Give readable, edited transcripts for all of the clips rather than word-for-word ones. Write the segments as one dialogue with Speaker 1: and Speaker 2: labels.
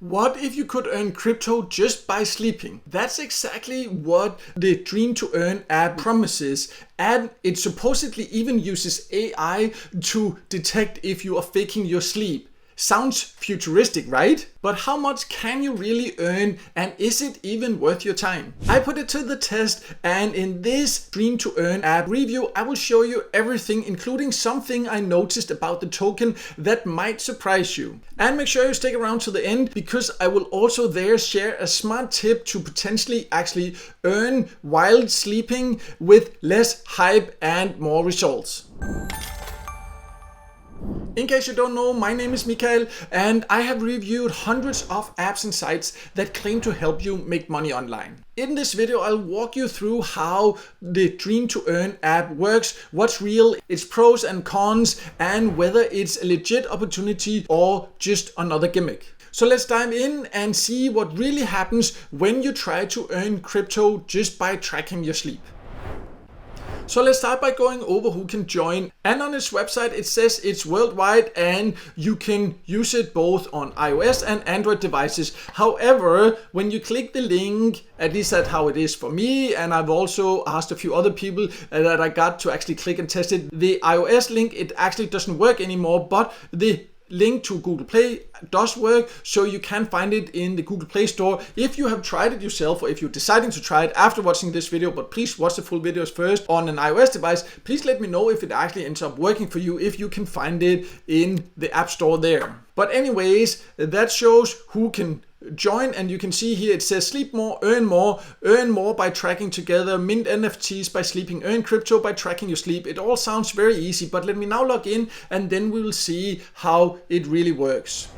Speaker 1: What if you could earn crypto just by sleeping? That's exactly what the DreamToEarn app promises, and it supposedly even uses AI to detect if you are faking your sleep. Sounds futuristic, right? But how much can you really earn, and is it even worth your time? I put it to the test, and in this DreamToEarn app review I will show you everything, including something I noticed about the token that might surprise you. And make sure you stick around to the end, because I will also there share a smart tip to potentially actually earn while sleeping with less hype and more results. In case you don't know, my name is Mikael, and I have reviewed hundreds of apps and sites that claim to help you make money online. In this video, I'll walk you through how the DreamToEarn app works, what's real, its pros and cons, and whether it's a legit opportunity or just another gimmick. So let's dive in and see what really happens when you try to earn crypto just by tracking your sleep. So let's start by going over who can join, and on its website it says it's worldwide and you can use it both on iOS and Android devices. However, when you click the link, at least that's how it is for me, and I've also asked a few other people that I got to actually click and test it. The iOS link, it actually doesn't work anymore, but the link to Google Play does work, so you can find it in the Google Play Store if you have tried it yourself, or if you're deciding to try it after watching this video. But please watch the full videos first. On an iOS device, please let me know if it actually ends up working for you, if you can find it in the App Store there. But anyways, that shows who can join, and you can see here it says sleep more, earn more by tracking together, mint NFTs by sleeping, earn crypto by tracking your sleep. It all sounds very easy, but let me now log in and then we will see how it really works.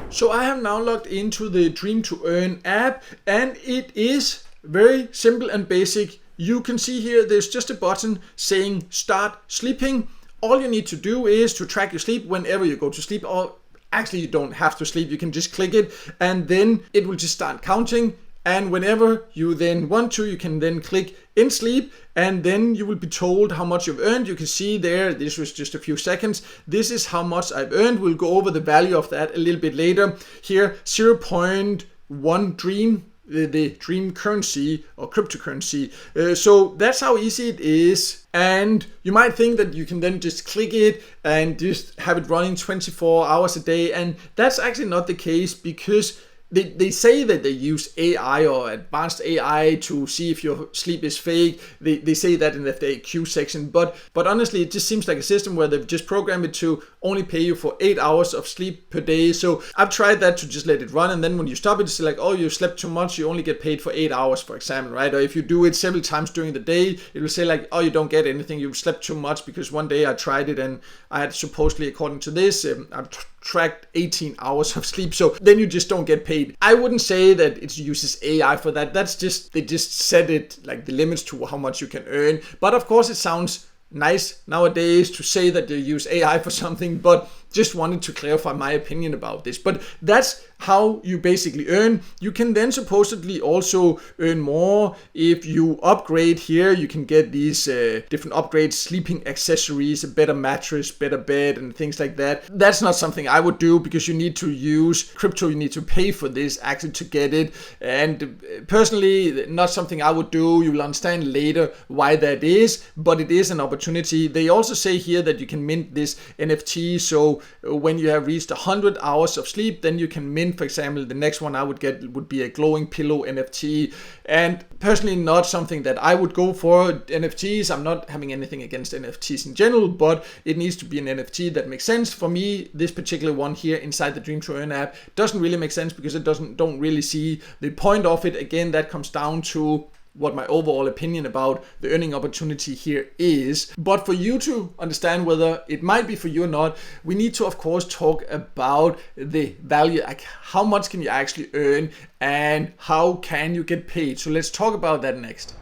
Speaker 1: So I have now logged into the DreamToEarn app, and it is very simple and basic. You can see here there's just a button saying start sleeping. All you need to do is to track your sleep whenever you go to sleep, or actually you don't have to sleep, you can just click it and then it will just start counting, and whenever you then want to, you can then click in sleep, and then you will be told how much you've earned. You can see there, this was just a few seconds, this is how much I've earned. We'll go over the value of that a little bit later. Here 0.1 Dream, the Dream currency or cryptocurrency. So that's how easy it is, and you might think that you can then just click it and just have it running 24 hours a day, and that's actually not the case, because they say that they use AI or advanced AI to see if your sleep is fake. They say that in the FAQ section, but honestly it just seems like a system where they've just programmed it to only pay you for 8 hours of sleep per day. So I've tried that to just let it run, and then when you stop it, it's like, oh, you slept too much, you only get paid for 8 hours, for example, right? Or if you do it several times during the day, it will say like, oh, you don't get anything, you've slept too much. Because one day I tried it and I had supposedly, according to this, I've tracked 18 hours of sleep, so then you just don't get paid. I wouldn't say that it uses AI for that. That's just, they just set it like the limits to how much you can earn. But of course it sounds nice nowadays to say that they use AI for something, but just wanted to clarify my opinion about this. But that's how you basically earn. You can then supposedly also earn more if you upgrade. Here you can get these different upgrades, sleeping accessories, a better mattress, better bed, and things like that. That's not something I would do, because you need to use crypto, you need to pay for this actually to get it, and personally not something I would do. You will understand later why that is, but it is an opportunity. They also say here that you can mint this NFT, so when you have reached 100 hours of sleep, then you can mint, for example, the next one I would get would be a glowing pillow NFT. And personally not something that I would go for. NFTs, I'm not having anything against NFTs in general, but it needs to be an NFT that makes sense. For me, this particular one here inside the DreamToEarn app doesn't really make sense, because it don't really see the point of it. Again, that comes down to what my overall opinion about the earning opportunity here is. But for you to understand whether it might be for you or not, we need to of course talk about the value, like how much can you actually earn and how can you get paid. So let's talk about that next.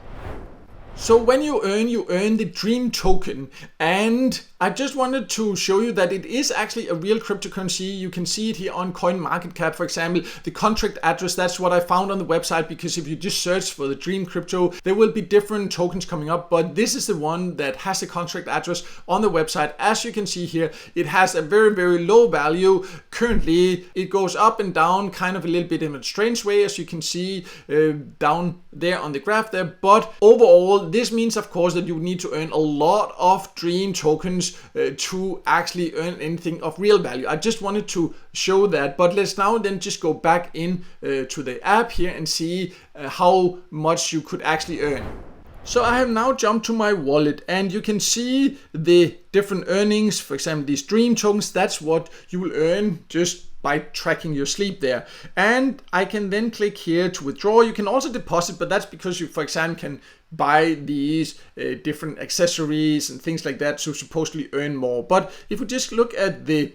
Speaker 1: So when you earn the Dream token, and I just wanted to show you that it is actually a real cryptocurrency. You can see it here on CoinMarketCap, for example. The contract address, that's what I found on the website, because if you just search for the Dream Crypto, there will be different tokens coming up, but this is the one that has the contract address on the website. As you can see here, it has a very, very low value. Currently, it goes up and down kind of a little bit in a strange way, as you can see down there on the graph there. But overall, this means, of course, that you need to earn a lot of Dream tokens to actually earn anything of real value. I just wanted to show that, but let's now then just go back in to the app here and see how much you could actually earn. So I have now jumped to my wallet, and you can see the different earnings. For example, these Dream tokens, that's what you will earn just by tracking your sleep there. And I can then click here to withdraw. You can also deposit, but that's because you, for example, can buy these different accessories and things like that to supposedly earn more. But if we just look at the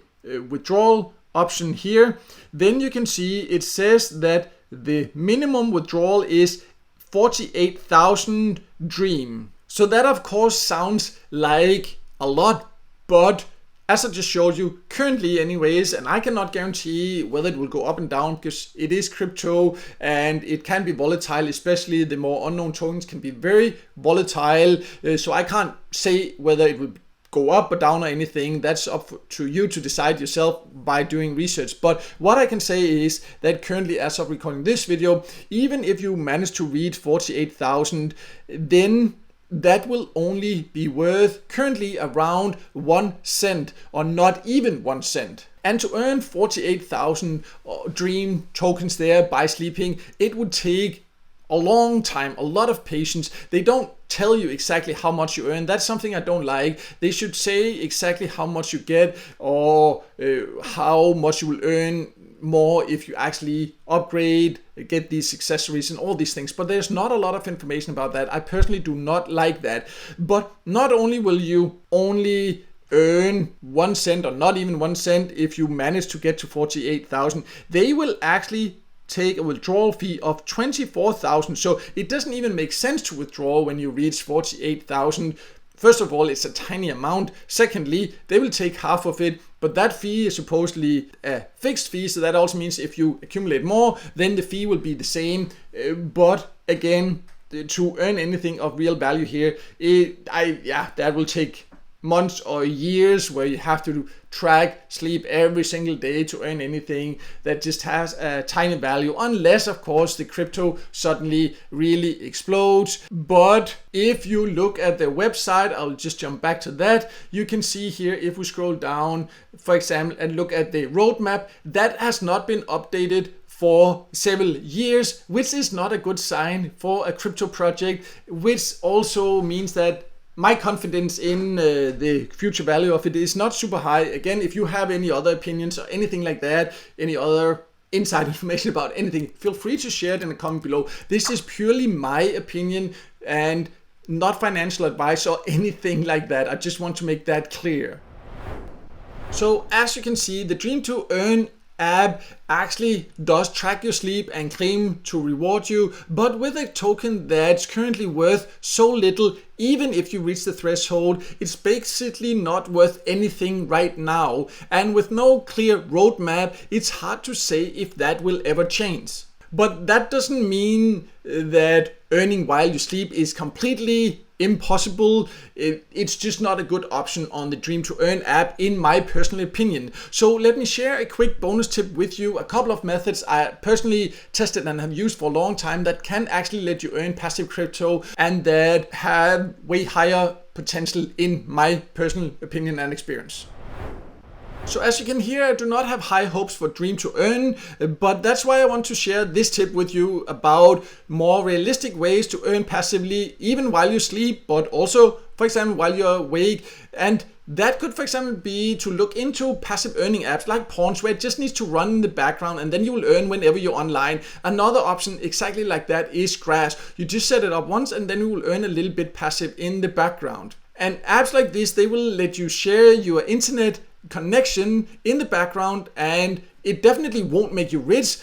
Speaker 1: withdrawal option here, then you can see it says that the minimum withdrawal is 48,000 Dream. So that of course sounds like a lot, but as I just showed you, currently anyways, and I cannot guarantee whether it will go up and down because it is crypto and it can be volatile, especially the more unknown tokens can be very volatile. So I can't say whether it will go up or down or anything. That's up to you to decide yourself by doing research. But what I can say is that currently, as of recording this video, even if you manage to reach 48,000, then that will only be worth currently around 1 cent, or not even 1 cent. And to earn 48,000 Dream tokens there by sleeping, it would take a long time, a lot of patience. They don't tell you exactly how much you earn. That's something I don't like. They should say exactly how much you get, or how much you will earn more if you actually upgrade, get these accessories and all these things. But there's not a lot of information about that. I personally do not like that. But not only will you only earn 1 cent, or not even 1 cent, if you manage to get to 48,000, they will actually take a withdrawal fee of 24,000. So it doesn't even make sense to withdraw when you reach 48,000. First of all, it's a tiny amount. Secondly, they will take half of it, but that fee is supposedly a fixed fee. So that also means if you accumulate more, then the fee will be the same. But again, to earn anything of real value here, that will take months or years, where you have to track sleep every single day to earn anything that just has a tiny value, unless of course the crypto suddenly really explodes. But if you look at the website, I'll just jump back to that, you can see here, if we scroll down, for example, and look at the roadmap, that has not been updated for several years, which is not a good sign for a crypto project, which also means that my confidence in the future value of it is not super high. Again, if you have any other opinions or anything like that, any other inside information about anything, feel free to share it in the comment below. This is purely my opinion and not financial advice or anything like that. I just want to make that clear. So as you can see, the DreamToEarn app actually does track your sleep and claim to reward you, but with a token that's currently worth so little, even if you reach the threshold, it's basically not worth anything right now. And with no clear roadmap, it's hard to say if that will ever change. But that doesn't mean that earning while you sleep is completely impossible. It's just not a good option on the DreamToEarn app, in my personal opinion. So let me share a quick bonus tip with you, a couple of methods I personally tested and have used for a long time that can actually let you earn passive crypto and that have way higher potential in my personal opinion and experience. So as you can hear, I do not have high hopes for DreamToEarn, but that's why I want to share this tip with you about more realistic ways to earn passively, even while you sleep, but also, for example, while you're awake. And that could, for example, be to look into passive earning apps like Pawns, where it just needs to run in the background and then you will earn whenever you're online. Another option exactly like that is Grass. You just set it up once and then you will earn a little bit passive in the background. And apps like this, they will let you share your internet connection in the background, and it definitely won't make you rich,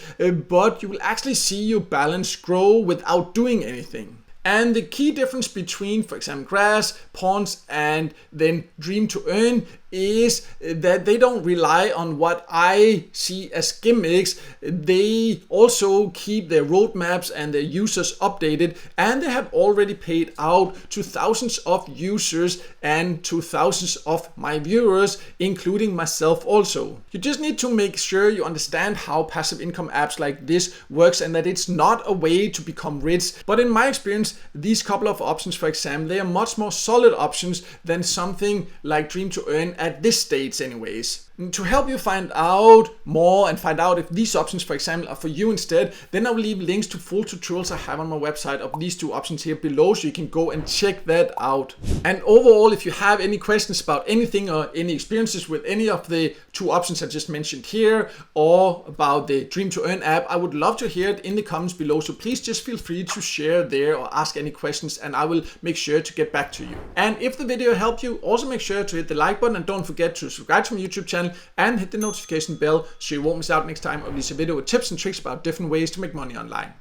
Speaker 1: but you will actually see your balance grow without doing anything. And the key difference between, for example, Grass, Pawns, and then DreamToEarn is that they don't rely on what I see as gimmicks. They also keep their roadmaps and their users updated, and they have already paid out to thousands of users and to thousands of my viewers, including myself also. You just need to make sure you understand how passive income apps like this works and that it's not a way to become rich. But in my experience, these couple of options, for example, they are much more solid options than something like DreamToEarn at this stage anyways. To help you find out more and find out if these options, for example, are for you instead, then I will leave links to full tutorials I have on my website of these two options here below, so you can go and check that out. And overall, if you have any questions about anything or any experiences with any of the two options I just mentioned here, or about the DreamToEarn app, I would love to hear it in the comments below. So please just feel free to share there or ask any questions, and I will make sure to get back to you. And if the video helped you, also make sure to hit the like button, and don't forget to subscribe to my YouTube channel and hit the notification bell so you won't miss out next time I release a video with tips and tricks about different ways to make money online.